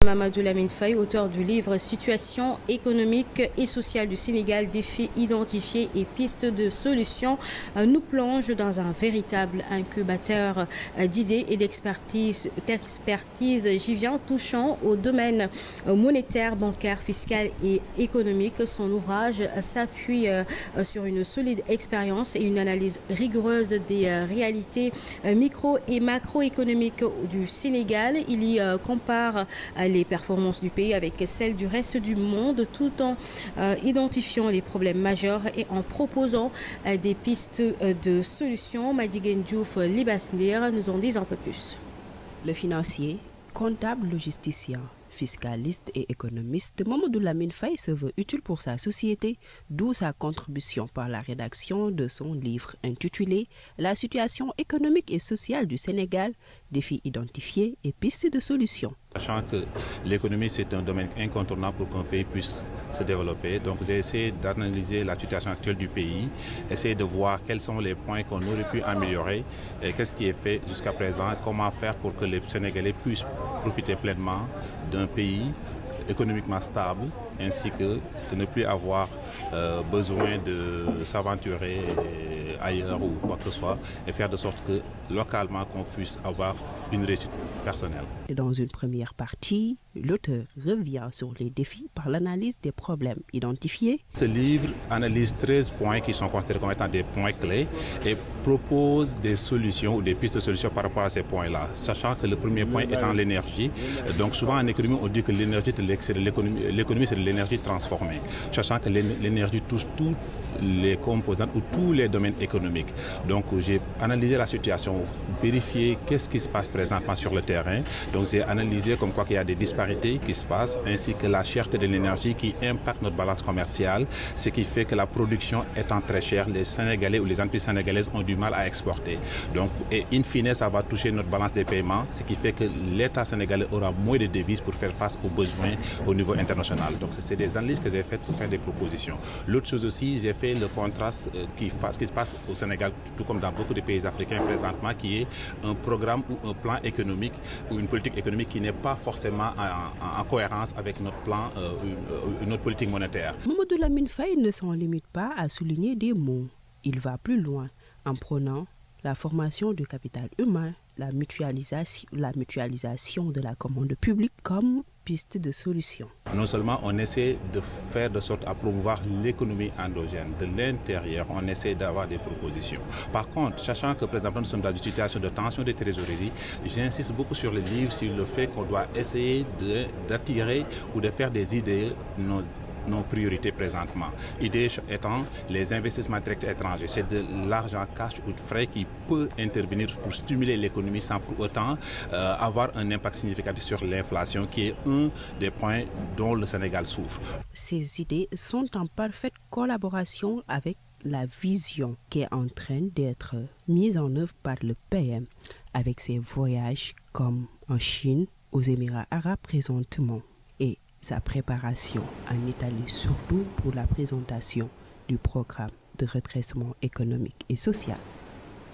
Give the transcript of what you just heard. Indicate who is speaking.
Speaker 1: Mamadou Lamine Faye, auteur du livre Situation économique et sociale du Sénégal, défis identifiés et pistes de solutions, nous plonge dans un véritable incubateur d'idées et d'expertise j'y viens, touchant au domaine monétaire, bancaire, fiscal et économique. Son ouvrage s'appuie sur une solide expérience et une analyse rigoureuse des réalités micro et macroéconomiques du Sénégal. Il y compare les performances du pays avec celles du reste du monde, tout en identifiant les problèmes majeurs et en proposant des pistes de solutions. Madigen Diouf, Libasnir nous en disent un peu plus.
Speaker 2: Le financier, comptable, logisticien, fiscaliste et économiste, Mamadou Lamine Faye se veut utile pour sa société, d'où sa contribution par la rédaction de son livre intitulé « La situation économique et sociale du Sénégal, défis identifiés et pistes de solutions ».
Speaker 3: Sachant que l'économie, c'est un domaine incontournable pour qu'un pays puisse se développer. Donc j'ai essayé d'analyser la situation actuelle du pays, essayer de voir quels sont les points qu'on aurait pu améliorer, et qu'est-ce qui est fait jusqu'à présent, comment faire pour que les Sénégalais puissent profiter pleinement d'un pays économiquement stable, ainsi que de ne plus avoir besoin de s'aventurer ailleurs ou quoi que ce soit, et faire de sorte que localement qu'on puisse avoir une réussite personnelle.
Speaker 2: Et dans une première partie, l'auteur revient sur les défis par l'analyse des problèmes identifiés.
Speaker 3: Ce livre analyse 13 points qui sont considérés comme étant des points clés et propose des solutions ou des pistes de solutions par rapport à ces points-là, sachant que le premier point étant l'énergie. Donc souvent en économie, on dit que l'énergie, c'est de l'économie, c'est de l'énergie transformée, sachant que l'énergie touche toutes les composantes ou tous les domaines économiques. Donc j'ai analysé la situation, vérifié qu'est-ce qui se passe présentement sur le terrain. Donc j'ai analysé comme quoi qu'il y a des disparités qui se passent, ainsi que la cherté de l'énergie qui impacte notre balance commerciale, ce qui fait que la production étant très chère, les Sénégalais ou les entreprises sénégalaises ont du mal à exporter. Donc, et in fine, ça va toucher notre balance des paiements, ce qui fait que l'État sénégalais aura moins de devises pour faire face aux besoins au niveau international. Donc c'est des analyses que j'ai faites pour faire des propositions. L'autre chose aussi, j'ai fait le contraste qui se passe au Sénégal, tout comme dans beaucoup de pays africains présentement, qui est un programme ou un plan économique ou une politique économique qui n'est pas forcément en cohérence avec notre plan, notre politique monétaire.
Speaker 2: Mamadou Lamine Faye ne s'en limite pas à souligner des mots. Il va plus loin en prônant la formation du capital humain, la mutualisation de la commande publique comme piste de solution.
Speaker 3: Non seulement on essaie de faire de sorte à promouvoir l'économie endogène, de l'intérieur, on essaie d'avoir des propositions. Par contre, sachant que présentement nous sommes dans une situation de tension des trésoreries, j'insiste beaucoup sur le livre, sur le fait qu'on doit essayer d'attirer ou de faire des idées nos priorités présentement. Idée étant les investissements directs étrangers. C'est de l'argent cash ou de frais qui peut intervenir pour stimuler l'économie sans pour autant avoir un impact significatif sur l'inflation, qui est un des points dont le Sénégal souffre.
Speaker 2: Ces idées sont en parfaite collaboration avec la vision qui est en train d'être mise en œuvre par le PM avec ses voyages comme en Chine, aux Émirats arabes présentement, et sa préparation en Italie, surtout pour la présentation du programme de redressement économique et social.